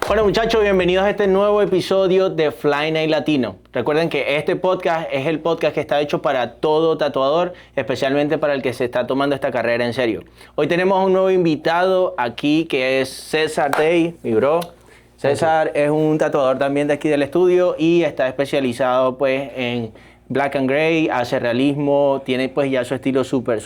Bueno muchachos, bienvenidos a este nuevo episodio de Fly Night Latino. Recuerden que este podcast es el podcast que está hecho para todo tatuador, especialmente para el que se está tomando esta carrera en serio. Hoy tenemos un nuevo invitado aquí que es César Day, mi bro. César es un tatuador también de aquí del estudio y está especializado pues en Black and Gray, hace realismo, tiene pues ya su estilo súper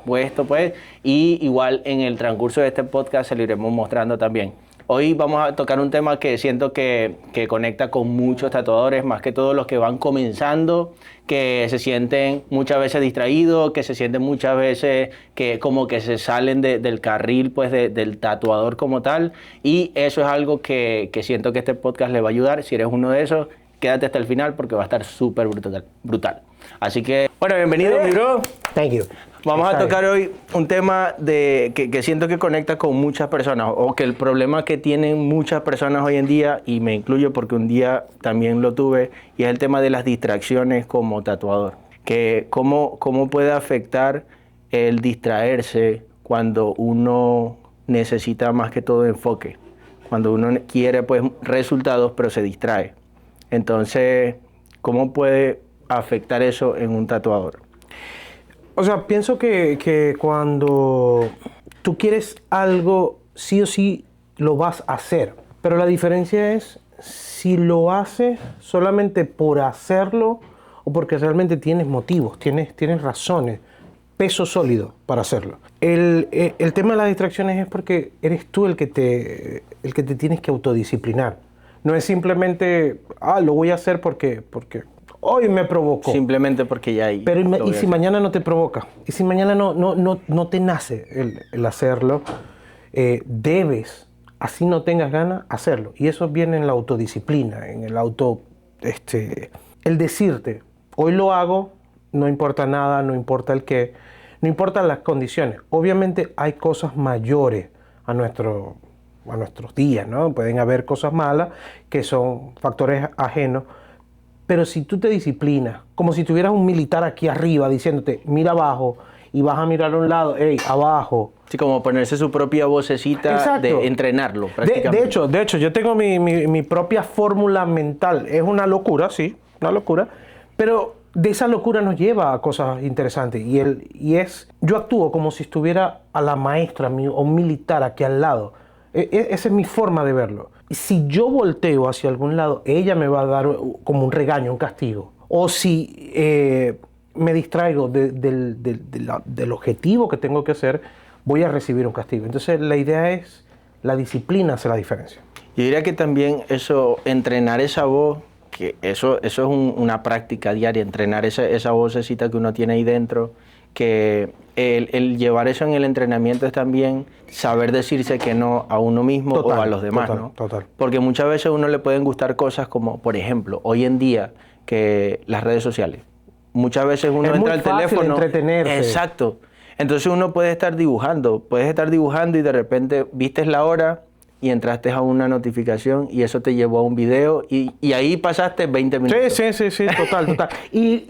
puesto pues, y igual en el transcurso de este podcast se lo iremos mostrando también. Hoy vamos a tocar un tema que siento que conecta con muchos tatuadores, más que todos los que van comenzando, que se sienten muchas veces distraídos, que se sienten muchas veces que como que se salen del carril pues del tatuador como tal, y eso es algo que siento que este podcast le va a ayudar. Si eres uno de esos, quédate hasta el final porque va a estar súper brutal. Así que, bueno, bienvenido, mi bro. Thank you. Vamos a tocar hoy un tema que siento que conecta con muchas personas, o que el problema que tienen muchas personas hoy en día, y me incluyo porque un día también lo tuve, y es el tema de las distracciones como tatuador. Que cómo puede afectar el distraerse cuando uno necesita más que todo enfoque, cuando uno quiere pues resultados pero se distrae. Entonces, ¿cómo puede afectar eso en un tatuador? O sea, pienso que cuando tú quieres algo, sí o sí lo vas a hacer. Pero la diferencia es si lo haces solamente por hacerlo o porque realmente tienes motivos, tienes razones, peso sólido para hacerlo. El tema de las distracciones es porque eres tú el que te tienes que autodisciplinar. No es simplemente, lo voy a hacer porque hoy me provocó. Simplemente porque ya hay. Pero ¿y si mañana no te provoca? ¿Y si mañana no te nace el hacerlo? Debes, así no tengas ganas, hacerlo. Y eso viene en la autodisciplina, en el el decirte, hoy lo hago, no importa nada, no importa el qué, no importan las condiciones. Obviamente hay cosas mayores a nuestros días, ¿no? Pueden haber cosas malas que son factores ajenos. Pero si tú te disciplinas, como si tuvieras un militar aquí arriba diciéndote, mira abajo, y vas a mirar a un lado, hey, abajo. Sí, como ponerse su propia vocecita. Exacto. De entrenarlo prácticamente. De hecho, yo tengo mi propia fórmula mental. Es una locura, sí, una locura, pero de esa locura nos lleva a cosas interesantes. Yo actúo como si estuviera a la maestra o un militar aquí al lado. Esa es mi forma de verlo. Si yo volteo hacia algún lado, ella me va a dar como un regaño, un castigo. O si me distraigo del objetivo que tengo que hacer, voy a recibir un castigo. Entonces la idea es, la disciplina hace la diferencia. Yo diría que también eso, entrenar esa voz, que eso es una práctica diaria, entrenar esa vocecita que uno tiene ahí dentro, que el llevar eso en el entrenamiento es también saber decirse que no a uno mismo o a los demás, ¿no? Total. Porque muchas veces a uno le pueden gustar cosas como, por ejemplo, hoy en día, que las redes sociales. Muchas veces uno entra al teléfono. Entretenerse. Exacto. Entonces uno puede estar dibujando y de repente vistes la hora y entraste a una notificación y eso te llevó a un video y ahí pasaste 20 minutos. Sí, total. Y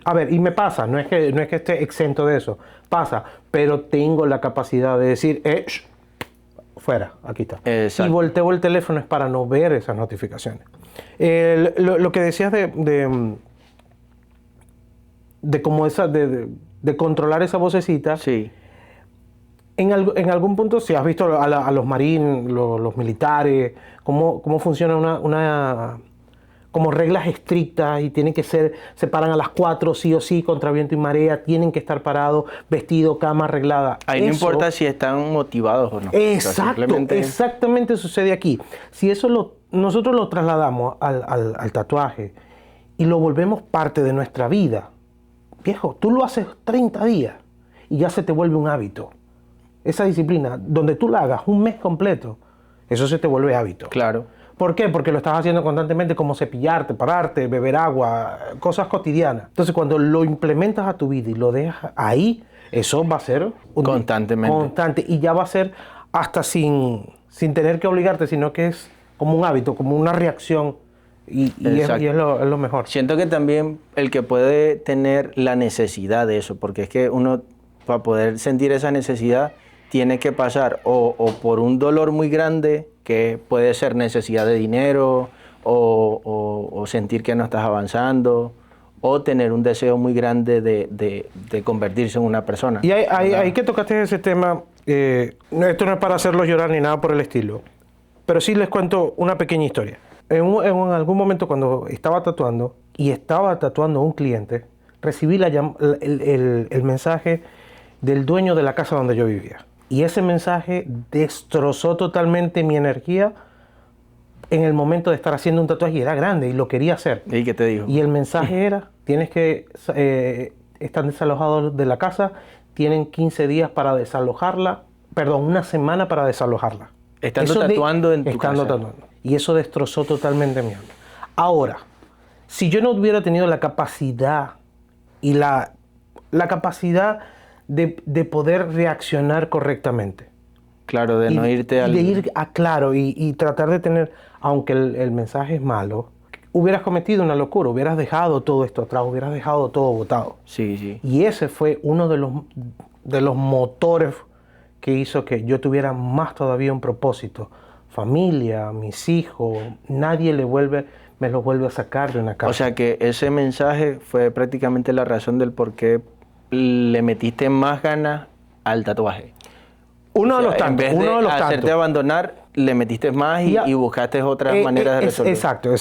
a ver, y me pasa, no es que esté exento de eso, pasa, pero tengo la capacidad de decir, fuera, aquí está. Exacto. Y volteo el teléfono es para no ver esas notificaciones. Lo que decías de controlar esa vocecita. Sí. En algún punto, si has visto a los marines, los militares, cómo funciona como reglas estrictas y tienen que se paran a las 4 sí o sí, contra viento y marea, tienen que estar parados, vestido, cama arreglada. Ahí no importa si están motivados o no. Exactamente sucede aquí. Si eso nosotros lo trasladamos al tatuaje y lo volvemos parte de nuestra vida, viejo, tú lo haces 30 días y ya se te vuelve un hábito. Esa disciplina, donde tú la hagas un mes completo, eso se te vuelve hábito. Claro. ¿Por qué? Porque lo estás haciendo constantemente, como cepillarte, pararte, beber agua, cosas cotidianas. Entonces, cuando lo implementas a tu vida y lo dejas ahí, eso va a ser constantemente. Constante. Y ya va a ser hasta sin tener que obligarte, sino que es como un hábito, como una reacción. Y es lo mejor. Siento que también el que puede tener la necesidad de eso, porque es que uno, para poder sentir esa necesidad, tiene que pasar o por un dolor muy grande que puede ser necesidad de dinero o sentir que no estás avanzando o tener un deseo muy grande de convertirse en una persona. Y ahí que tocaste ese tema, esto no es para hacerlos llorar ni nada por el estilo, pero sí les cuento una pequeña historia. En algún momento cuando estaba tatuando a un cliente, recibí el mensaje del dueño de la casa donde yo vivía. Y ese mensaje destrozó totalmente mi energía en el momento de estar haciendo un tatuaje. Y era grande y lo quería hacer. ¿Y qué te dijo? Y el mensaje era, tienes que estar desalojados de la casa, tienen 15 días para desalojarla, perdón, una semana para desalojarla. Estando tatuando en tu casa. Tatuando. Y eso destrozó totalmente mi alma. Ahora, si yo no hubiera tenido la capacidad y la capacidad de poder reaccionar correctamente. Claro, de no irte al... De ir claro y tratar de tener, aunque el mensaje es malo, hubieras cometido una locura, hubieras dejado todo esto atrás, hubieras dejado todo botado. Sí, sí. Y ese fue uno de los motores que hizo que yo tuviera más todavía un propósito. Familia, mis hijos, nadie me los vuelve a sacar de una casa. O sea que ese mensaje fue prácticamente la razón del por qué le metiste más ganas al tatuaje. Uno de los tantos. En vez de hacerte abandonar, le metiste más y buscaste otras maneras de resolver. Exacto.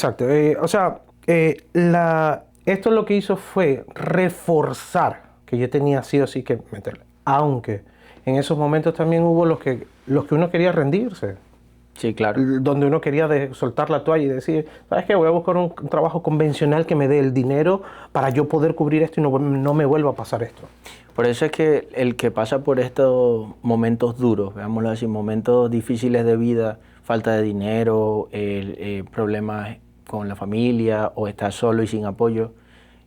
Esto lo que hizo fue reforzar que yo tenía sí o sí que meterle. Aunque en esos momentos también hubo los que uno quería rendirse. Sí, claro. Donde uno quería soltar la toalla y decir, ¿sabes qué? Voy a buscar un trabajo convencional que me dé el dinero para yo poder cubrir esto y no me vuelva a pasar esto. Por eso es que el que pasa por estos momentos duros, veámoslo así, momentos difíciles de vida, falta de dinero, problemas con la familia o estar solo y sin apoyo,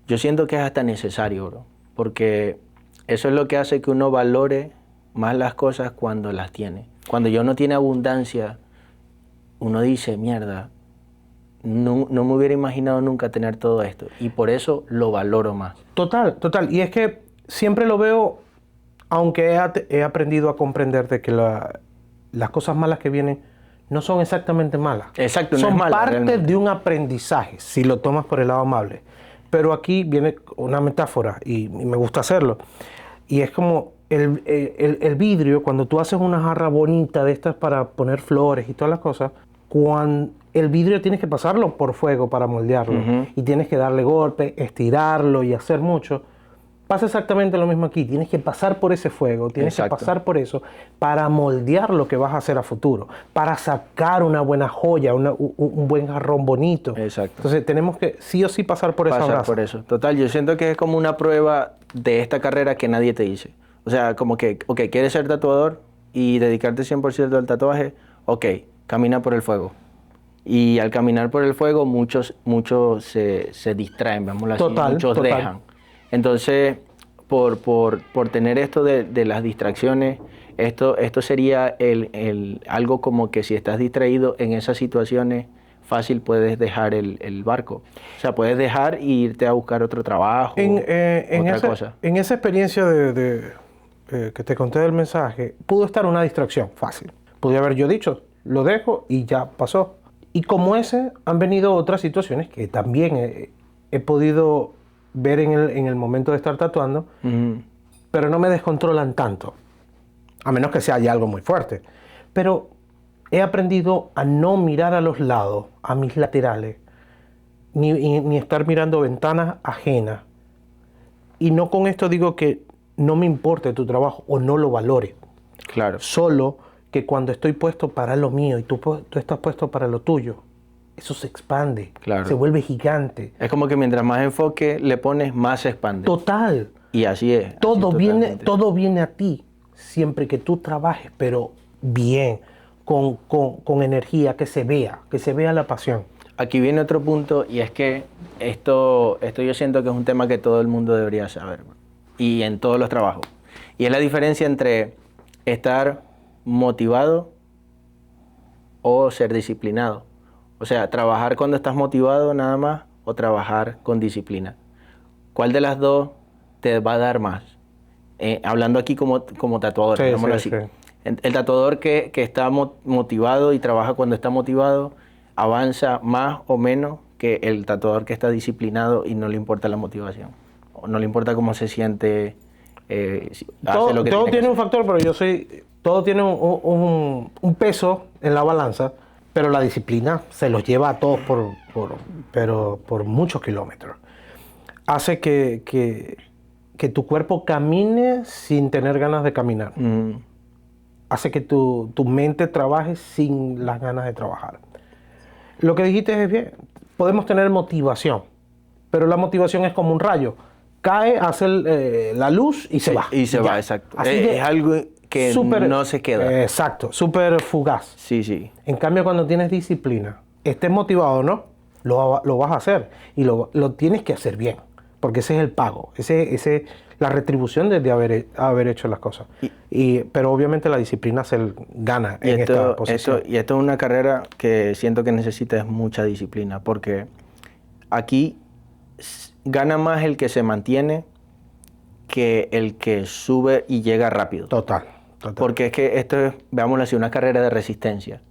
yo siento que es hasta necesario, bro, porque eso es lo que hace que uno valore más las cosas cuando las tiene. Cuando ya uno tiene abundancia, uno dice, mierda, no me hubiera imaginado nunca tener todo esto. Y por eso lo valoro más. Total. Y es que siempre lo veo, aunque he aprendido a comprender de que las cosas malas que vienen no son exactamente malas. Exacto, no son es mala, parte realmente. de un aprendizaje, si lo tomas por el lado amable. Pero aquí viene una metáfora y me gusta hacerlo. Y es como el vidrio, cuando tú haces una jarra bonita de estas para poner flores y todas las cosas, cuando el vidrio tienes que pasarlo por fuego para moldearlo. Uh-huh. Y tienes que darle golpe, estirarlo y hacer mucho. Pasa exactamente lo mismo aquí. Tienes que pasar por ese fuego, tienes Exacto. que pasar por eso para moldear lo que vas a hacer a futuro, para sacar una buena joya, un buen jarrón bonito. Exacto. Entonces tenemos que sí o sí pasar por esa brasa. Por eso. Total, yo siento que es como una prueba de esta carrera que nadie te dice. O sea, como que, ok, quieres ser tatuador y dedicarte 100% al tatuaje, ok, camina por el fuego. Y al caminar por el fuego, muchos se distraen, veámoslo así, muchos dejan. Entonces, por tener esto de las distracciones, esto sería algo como que si estás distraído en esas situaciones, fácil puedes dejar el barco. O sea, puedes dejar e irte a buscar otro trabajo, otra cosa. En esa experiencia que te conté del mensaje, pudo estar una distracción fácil. Podría haber yo dicho, lo dejo y ya pasó. Y como ese, han venido otras situaciones que también he podido ver en el momento de estar tatuando, Uh-huh. pero no me descontrolan tanto, a menos que sea ya algo muy fuerte. Pero he aprendido a no mirar a los lados, a mis laterales, ni estar mirando ventanas ajenas. Y no con esto digo que no me importe tu trabajo o no lo valore. Claro. Solo que cuando estoy puesto para lo mío y tú estás puesto para lo tuyo, eso se expande, Claro. se vuelve gigante. Es como que mientras más enfoque le pones, más se expande. Total. Y así es. Todo así viene a ti, siempre que tú trabajes, pero bien, con energía, que se vea la pasión. Aquí viene otro punto y es que esto yo siento que es un tema que todo el mundo debería saber, y en todos los trabajos. Y es la diferencia entre estar motivado o ser disciplinado. O sea, trabajar cuando estás motivado nada más o trabajar con disciplina. ¿Cuál de las dos te va a dar más? Hablando aquí como tatuador, digámoslo así. Sí. El tatuador que está motivado y trabaja cuando está motivado avanza más o menos que el tatuador que está disciplinado y no le importa la motivación. O no le importa cómo se siente. Todo tiene un factor, pero todo tiene un peso en la balanza, pero la disciplina se los lleva a todos por muchos kilómetros. Hace que tu cuerpo camine sin tener ganas de caminar. Hace que tu mente trabaje sin las ganas de trabajar. Lo que dijiste es bien. Podemos tener motivación, pero la motivación es como un rayo. Cae, hace la luz y se va. Y se va, exacto. Es algo que no se queda. Exacto, súper fugaz. Sí, sí. En cambio, cuando tienes disciplina, estés motivado o no, lo vas a hacer. Y lo tienes que hacer bien, porque ese es el pago, la retribución de haber hecho las cosas. Pero obviamente la disciplina se gana en esta posición. Y esto es una carrera que siento que necesita mucha disciplina, porque aquí gana más el que se mantiene que el que sube y llega rápido. Total. Porque es que esto es, veámoslo así, una carrera de resistencia.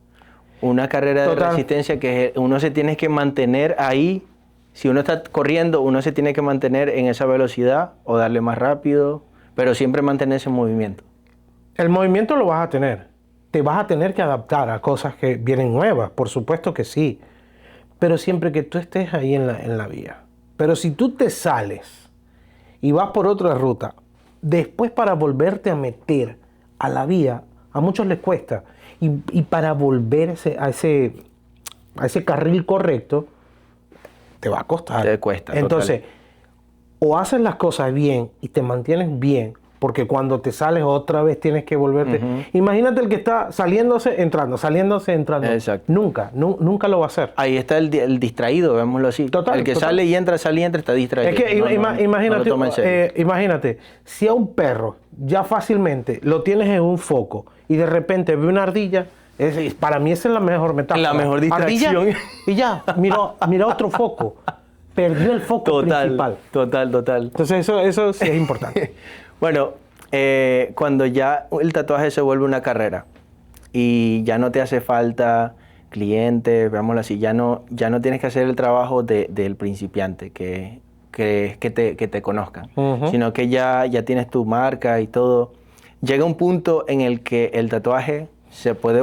Una carrera de resistencia que uno se tiene que mantener ahí. Si uno está corriendo, uno se tiene que mantener en esa velocidad o darle más rápido, pero siempre mantenerse en movimiento. El movimiento lo vas a tener. Te vas a tener que adaptar a cosas que vienen nuevas, por supuesto que sí. Pero siempre que tú estés ahí en la vía. Pero si tú te sales y vas por otra ruta, después para volverte a meter a la vía, a muchos les cuesta. Y para volver a ese carril correcto, te va a costar. Te cuesta. Entonces, o haces las cosas bien y te mantienes bien, porque cuando te sales otra vez tienes que volverte. Imagínate el que está saliéndose, entrando. Exacto. Nunca lo va a hacer. Ahí está el distraído, veámoslo así. El que sale y entra está distraído. Es que imagínate, si a un perro ya fácilmente lo tienes en un foco y de repente ve una ardilla, para mí esa es la mejor metáfora. La mejor distracción. Ardilla, y ya, mira otro foco. Perdió el foco principal. Total. Entonces eso sí es importante. Bueno, cuando ya el tatuaje se vuelve una carrera y ya no te hace falta clientes, veámoslo así, ya no tienes que hacer el trabajo del principiante, que te conozcan, sino que ya tienes tu marca y todo. Llega un punto en el que el tatuaje se puede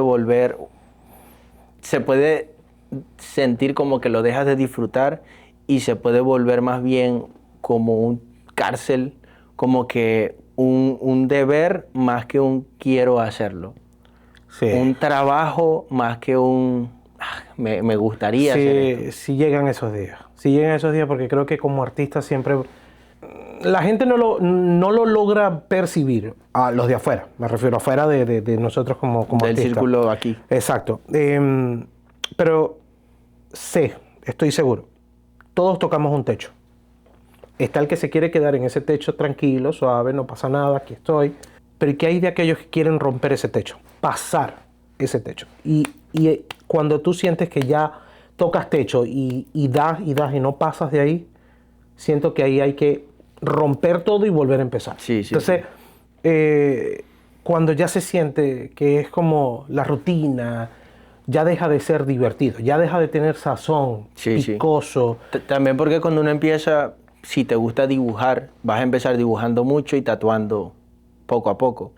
sentir como que lo dejas de disfrutar y se puede volver más bien como un cárcel, como que un deber más que un quiero hacerlo. Sí. Un trabajo más que me gustaría hacer esto. Sí llegan esos días. Sí llegan esos días porque creo que como artista siempre la gente no lo logra percibir, a los de afuera, me refiero afuera de nosotros como artistas. Del círculo aquí. Exacto. Pero estoy seguro, todos tocamos un techo. Está el que se quiere quedar en ese techo tranquilo, suave, no pasa nada, aquí estoy. Pero ¿qué hay de aquellos que quieren romper ese techo? Pasar ese techo. Y cuando tú sientes que ya tocas techo y das y no pasas de ahí, siento que ahí hay que romper todo y volver a empezar. Sí. Entonces, cuando ya se siente que es como la rutina, ya deja de ser divertido, ya deja de tener sazón, picoso. También porque cuando uno empieza, si te gusta dibujar, vas a empezar dibujando mucho y tatuando poco a poco.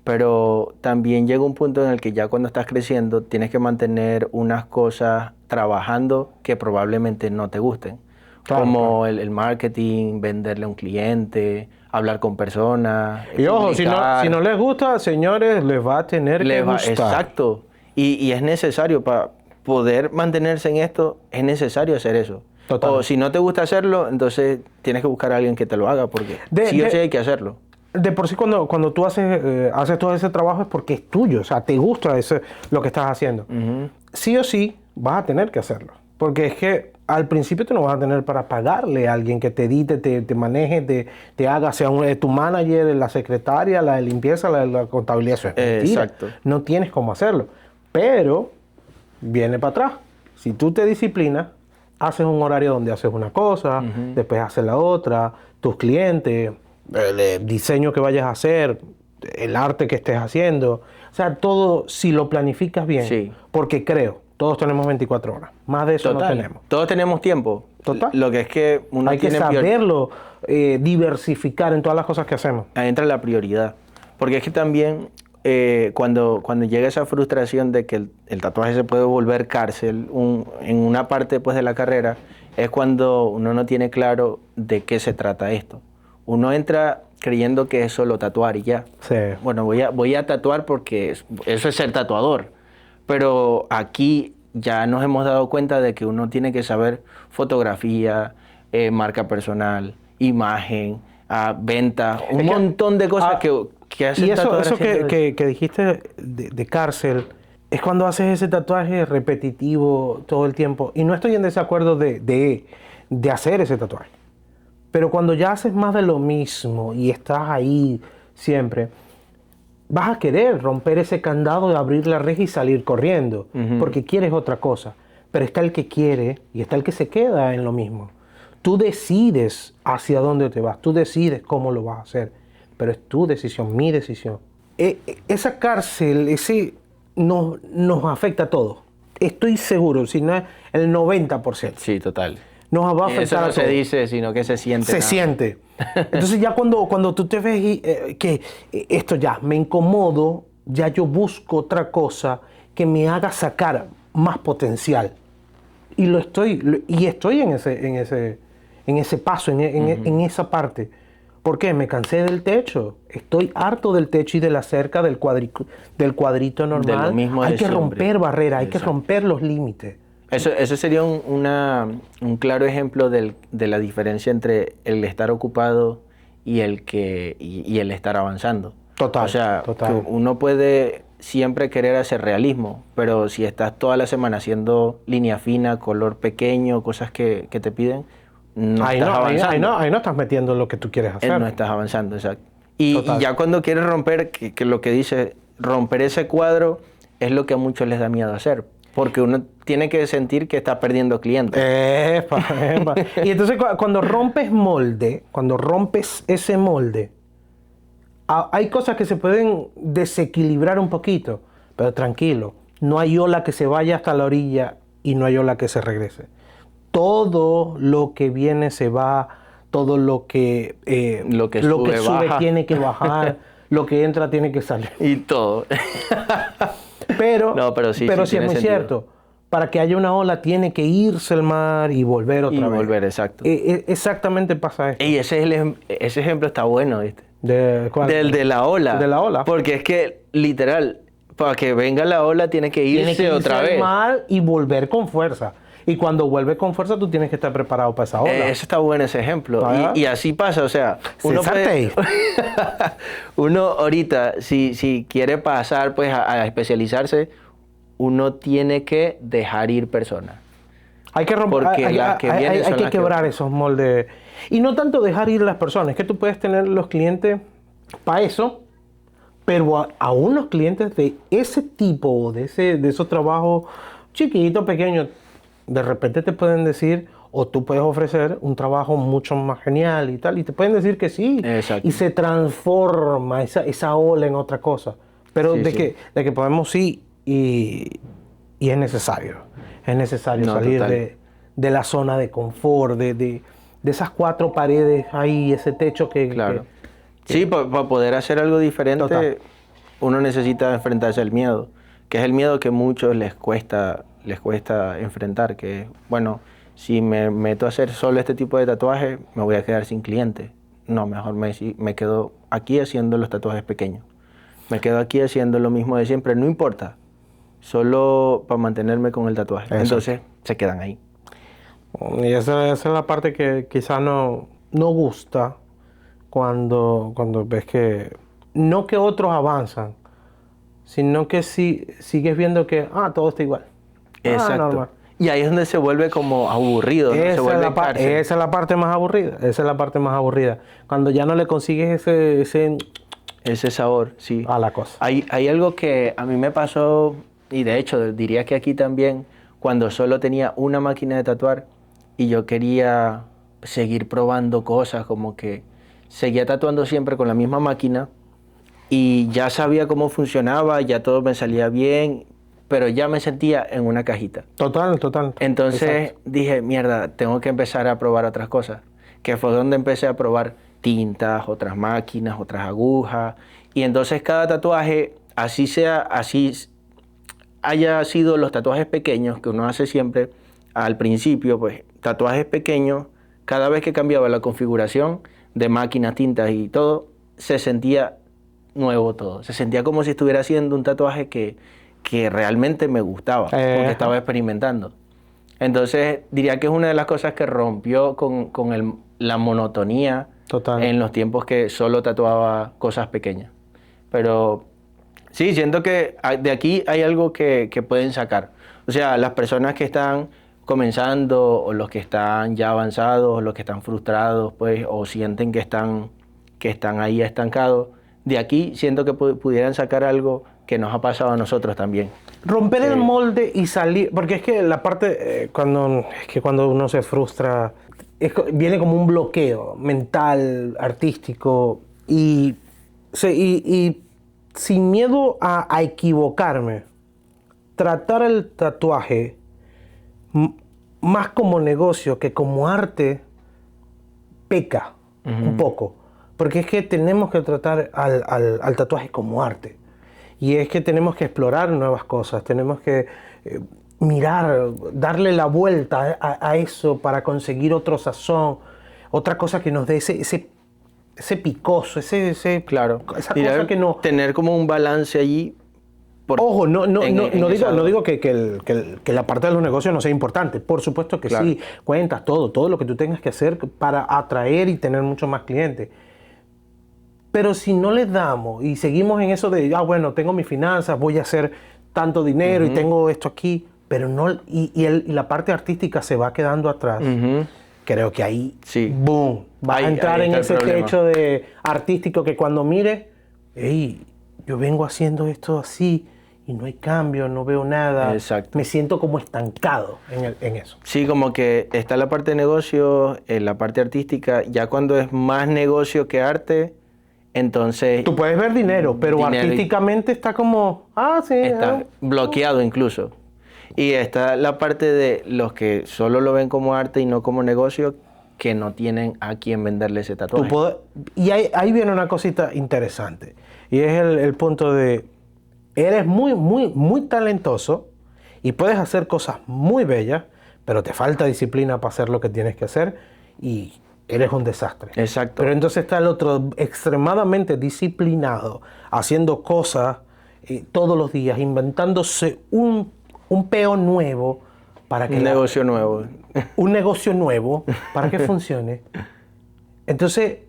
Pero también llega un punto en el que ya cuando estás creciendo tienes que mantener unas cosas trabajando que probablemente no te gusten. Claro, como el marketing, venderle a un cliente, hablar con personas. Y ojo, si no les gusta, señores, les va a tener que gustar. Exacto. Y es necesario, para poder mantenerse en esto, es necesario hacer eso. Total. O si no te gusta hacerlo, entonces tienes que buscar a alguien que te lo haga, porque sí o sí hay que hacerlo. De por sí, cuando tú haces todo ese trabajo es porque es tuyo, o sea, te gusta lo que estás haciendo. Sí o sí vas a tener que hacerlo. Porque es que al principio tú no vas a tener para pagarle a alguien que te edite, te maneje, te haga, sea tu manager, la secretaria, la de limpieza, la contabilidad. Eso es mentira. Exacto. No tienes cómo hacerlo. Pero viene para atrás. Si tú te disciplinas, haces un horario donde haces una cosa, después haces la otra, tus clientes, el diseño que vayas a hacer, el arte que estés haciendo. O sea, todo, si lo planificas bien. Sí. Porque creo, todos tenemos 24 horas. Más de eso Total. no tenemos. Todos tenemos tiempo. Total. Lo que es que uno Hay que tiene saberlo diversificar en todas las cosas que hacemos. ahí entra la prioridad. Porque es que también cuando llega esa frustración de que el tatuaje se puede volver cárcel en una parte pues, de la carrera, es cuando uno no tiene claro de qué se trata esto. Uno entra creyendo que es solo tatuar y ya. Sí. Bueno, voy a tatuar porque eso es ser tatuador. Pero aquí ya nos hemos dado cuenta de que uno tiene que saber fotografía, marca personal, imagen, venta, un montón de cosas que hace Y el tatuador eso haciendo que dijiste de cárcel, es cuando haces ese tatuaje repetitivo todo el tiempo. Y no estoy en desacuerdo de hacer ese tatuaje. Pero cuando ya haces más de lo mismo y estás ahí siempre, vas a querer romper ese candado de abrir la reja y salir corriendo, porque quieres otra cosa. Pero está el que quiere y está el que se queda en lo mismo. Tú decides hacia dónde te vas, tú decides cómo lo vas a hacer, pero es tu decisión, mi decisión. Esa cárcel, nos afecta a todos. Estoy seguro, si no es el 90%. Sí, total. Nos va a afectar Eso a no todos. se dice, sino que se siente. Se siente. Entonces ya cuando tú te ves que esto ya me incomodo, ya yo busco otra cosa que me haga sacar más potencial. Y estoy en ese paso, en esa parte. ¿Por qué? Me cansé del techo. Estoy harto del techo y de la cerca del cuadrito normal. De lo mismo hay de que siempre. romper barreras, hay que Exacto. romper los límites. Eso sería un claro ejemplo de la diferencia entre el estar ocupado y el estar avanzando. Total, O sea, total. que uno puede siempre querer hacer realismo, pero si estás toda la semana haciendo línea fina, color pequeño, cosas que te piden, no estás avanzando. Ahí no estás metiendo lo que tú quieres hacer. No estás avanzando, exacto. Y Total. ya cuando quieres romper, que lo que dice, romper ese cuadro es lo que a muchos les da miedo hacer. Porque uno tiene que sentir que está perdiendo clientes. Epa. Y entonces cuando rompes ese molde, hay cosas que se pueden desequilibrar un poquito, pero tranquilo, no hay ola que se vaya hasta la orilla y no hay ola que se regrese. Todo lo que viene se va, todo lo que sube baja. tiene que bajar, lo que entra tiene que salir. Y todo. Pero sí es muy tiene sentido. cierto. Para que haya una ola tiene que irse el mar y volver otra vez. volver, exacto. Exactamente pasa esto. Y ese ejemplo está bueno, ¿viste? ¿Cuál? Del de la ola. De la ola. Porque es que, literal, para que venga la ola tiene que irse, Tiene que irse otra al vez. mar y volver con fuerza. Y cuando vuelve con fuerza, tú tienes que estar preparado para esa ola. Eso está bueno ese ejemplo. ¿Verdad? Y así pasa, o sea, uno puede, uno ahorita, si quiere pasar pues a especializarse, uno tiene que dejar ir personas. Hay que romper, Porque las que vienen son hay que las quebrar esos moldes. Y no tanto dejar ir las personas, es que tú puedes tener los clientes para eso, pero a unos clientes de ese tipo, de esos trabajos chiquitos, pequeños, de repente te pueden decir, o tú puedes ofrecer un trabajo mucho más genial y tal, y te pueden decir que sí. Exacto. Y se transforma esa ola en otra cosa. Pero Sí, sí. de que podemos sí, y es necesario. Es necesario salir total. de la zona de confort, de esas cuatro paredes ahí, ese techo Claro. Sí, para poder hacer algo diferente, Total. uno necesita enfrentarse al miedo, que es el miedo que a muchos les cuesta enfrentar, que bueno, si me meto a hacer solo este tipo de tatuaje, me voy a quedar sin clientes. No, mejor me quedo aquí haciendo los tatuajes pequeños. Me quedo aquí haciendo lo mismo de siempre, no importa, solo para mantenerme con el tatuaje. Exacto. Entonces, se quedan ahí. Y esa es la parte que quizá no gusta cuando ves que, no que otros avanzan, sino que sigues viendo que, todo está igual. Exacto. Normal. Y ahí es donde se vuelve como aburrido, ¿no? Se vuelve cárcel. Esa es la parte más aburrida. Esa es la parte más aburrida. Cuando ya no le consigues Ese sabor, sí. a la cosa. Hay algo que a mí me pasó, y de hecho diría que aquí también, cuando solo tenía una máquina de tatuar y yo quería seguir probando cosas, como que seguía tatuando siempre con la misma máquina y ya sabía cómo funcionaba, ya todo me salía bien, pero ya me sentía en una cajita. Total. Entonces Exacto. dije, mierda, tengo que empezar a probar otras cosas, que fue donde empecé a probar tintas, otras máquinas, otras agujas, y entonces cada tatuaje, así haya sido los tatuajes pequeños que uno hace siempre, al principio, pues tatuajes pequeños, cada vez que cambiaba la configuración de máquinas, tintas y todo, se sentía nuevo todo, se sentía como si estuviera haciendo un tatuaje que realmente me gustaba, porque estaba experimentando. Entonces diría que es una de las cosas que rompió con la monotonía Total. en los tiempos que solo tatuaba cosas pequeñas. Pero sí, siento que de aquí hay algo que pueden sacar. O sea, las personas que están comenzando o los que están ya avanzados o los que están frustrados, pues, o sienten que están ahí estancados, de aquí siento que pudieran sacar algo que nos ha pasado a nosotros también. Romper el molde y salir, porque es que la parte, cuando uno se frustra, viene como un bloqueo mental, artístico, y sin miedo a equivocarme, tratar el tatuaje más como negocio que como arte, peca un poco. Porque es que tenemos que tratar al tatuaje como arte. Y es que tenemos que explorar nuevas cosas, tenemos que mirar, darle la vuelta a eso para conseguir otro sazón, otra cosa que nos dé ese picoso, Claro. esa cosa que no... Tener como un balance allí. Ojo, no digo que la parte de los negocios no sea importante. Por supuesto que claro. Sí, cuentas todo lo que tú tengas que hacer para atraer y tener muchos más clientes. Pero si no les damos y seguimos en eso de, bueno, tengo mis finanzas, voy a hacer tanto dinero y tengo esto aquí, pero no, y la parte artística se va quedando atrás, creo que ahí, boom, va a entrar en ese techo de artístico que cuando mire, hey, yo vengo haciendo esto así y no hay cambio, no veo nada. Exacto. Me siento como estancado en eso. Sí, como que está la parte de negocio, la parte artística, ya cuando es más negocio que arte, entonces... Tú puedes ver dinero, pero artísticamente está como... Está bloqueado incluso. Y está la parte de los que solo lo ven como arte y no como negocio, que no tienen a quién venderle ese tatuaje. Y ahí viene una cosita interesante. Y es el punto de... Eres muy talentoso y puedes hacer cosas muy bellas, pero te falta disciplina para hacer lo que tienes que hacer y... eres un desastre. Exacto. Pero entonces está el otro extremadamente disciplinado, haciendo cosas todos los días, inventándose un peo nuevo para que... Un negocio nuevo. Un negocio nuevo para que funcione. Entonces,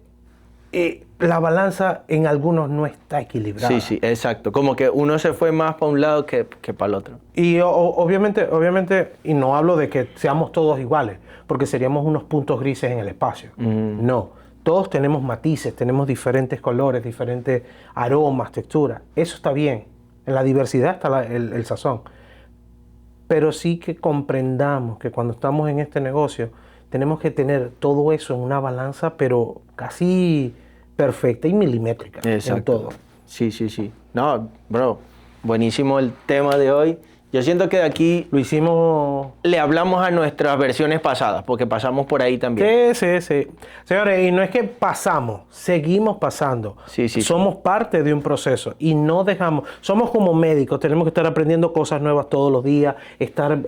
la balanza en algunos no está equilibrada. Sí, exacto. Como que uno se fue más para un lado que para el otro. Y obviamente, y no hablo de que seamos todos iguales, porque seríamos unos puntos grises en el espacio. No, todos tenemos matices, tenemos diferentes colores, diferentes aromas, texturas. Eso está bien. En la diversidad está el sazón. Pero sí que comprendamos que cuando estamos en este negocio, tenemos que tener todo eso en una balanza, pero casi perfecta y milimétrica. Exacto. En todo. Sí. No, bro, buenísimo el tema de hoy. Yo siento que de aquí Lo hicimos... le hablamos a nuestras versiones pasadas, porque pasamos por ahí también. Sí. Señores, y no es que pasamos, seguimos pasando. Sí. Somos parte de un proceso y no dejamos... Somos como médicos, tenemos que estar aprendiendo cosas nuevas todos los días, estar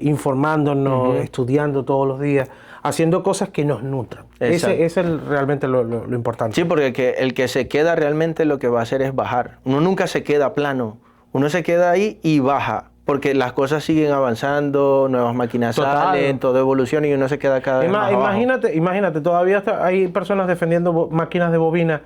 informándonos, estudiando todos los días, haciendo cosas que nos nutran. Ese es realmente lo importante. Sí, porque el que se queda realmente lo que va a hacer es bajar. Uno nunca se queda plano. Uno se queda ahí y baja. Porque las cosas siguen avanzando, nuevas máquinas salen, todo evoluciona y uno se queda cada vez más abajo. Imagínate, todavía hay personas defendiendo máquinas de bobina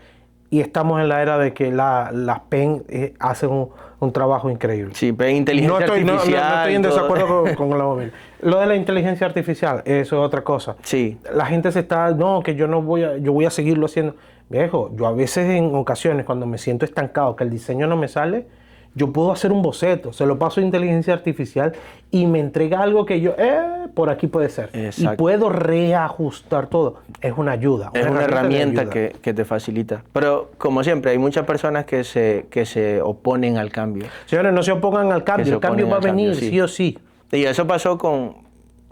y estamos en la era de que las PEN hacen un trabajo increíble. Sí, PEN, inteligencia artificial. No estoy en desacuerdo con la bobina. Lo de la inteligencia artificial, eso es otra cosa. Sí. La gente que yo voy a seguirlo haciendo. Viejo, yo a veces en ocasiones cuando me siento estancado, que el diseño no me sale, yo puedo hacer un boceto, se lo paso a inteligencia artificial y me entrega algo que yo, por aquí puede ser. Exacto. Y puedo reajustar todo. Es una ayuda. Es una herramienta de ayuda. que te facilita. Pero como siempre, hay muchas personas que se oponen al cambio. Señores, no se opongan al Que cambio. se El cambio oponen va a al cambio, venir, sí. sí o sí. Y eso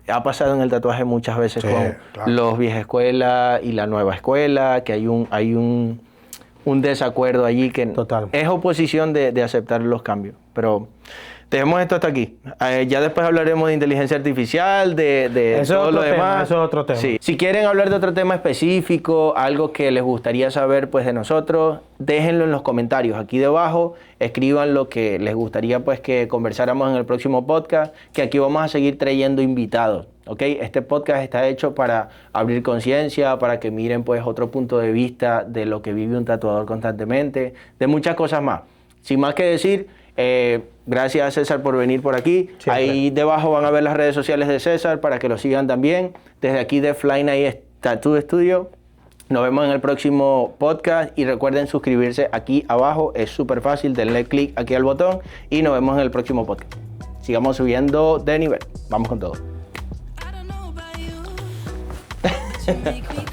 ha pasado en el tatuaje muchas veces Sí, con claro. los vieja escuela y la nueva escuela, que hay un desacuerdo allí que Total. es oposición de aceptar los cambios. Pero dejemos esto hasta aquí. Ya después hablaremos de inteligencia artificial, de Eso es todo otro lo tema, demás. eso es otro tema. Sí. Si quieren hablar de otro tema específico, algo que les gustaría saber pues de nosotros, déjenlo en los comentarios aquí debajo, escriban lo que les gustaría pues que conversáramos en el próximo podcast, que aquí vamos a seguir trayendo invitados. ¿Ok? Este podcast está hecho para abrir conciencia, para que miren pues otro punto de vista de lo que vive un tatuador constantemente, de muchas cosas más. Sin más que decir, gracias a César por venir por aquí. Siempre. Ahí debajo van a ver las redes sociales de César para que lo sigan también. Desde aquí de Fly Night Tattoo Studio. Nos vemos en el próximo podcast y recuerden suscribirse aquí abajo. Es súper fácil, denle click aquí al botón y nos vemos en el próximo podcast. Sigamos subiendo de nivel. Vamos con todo. I don't know about you, but you make me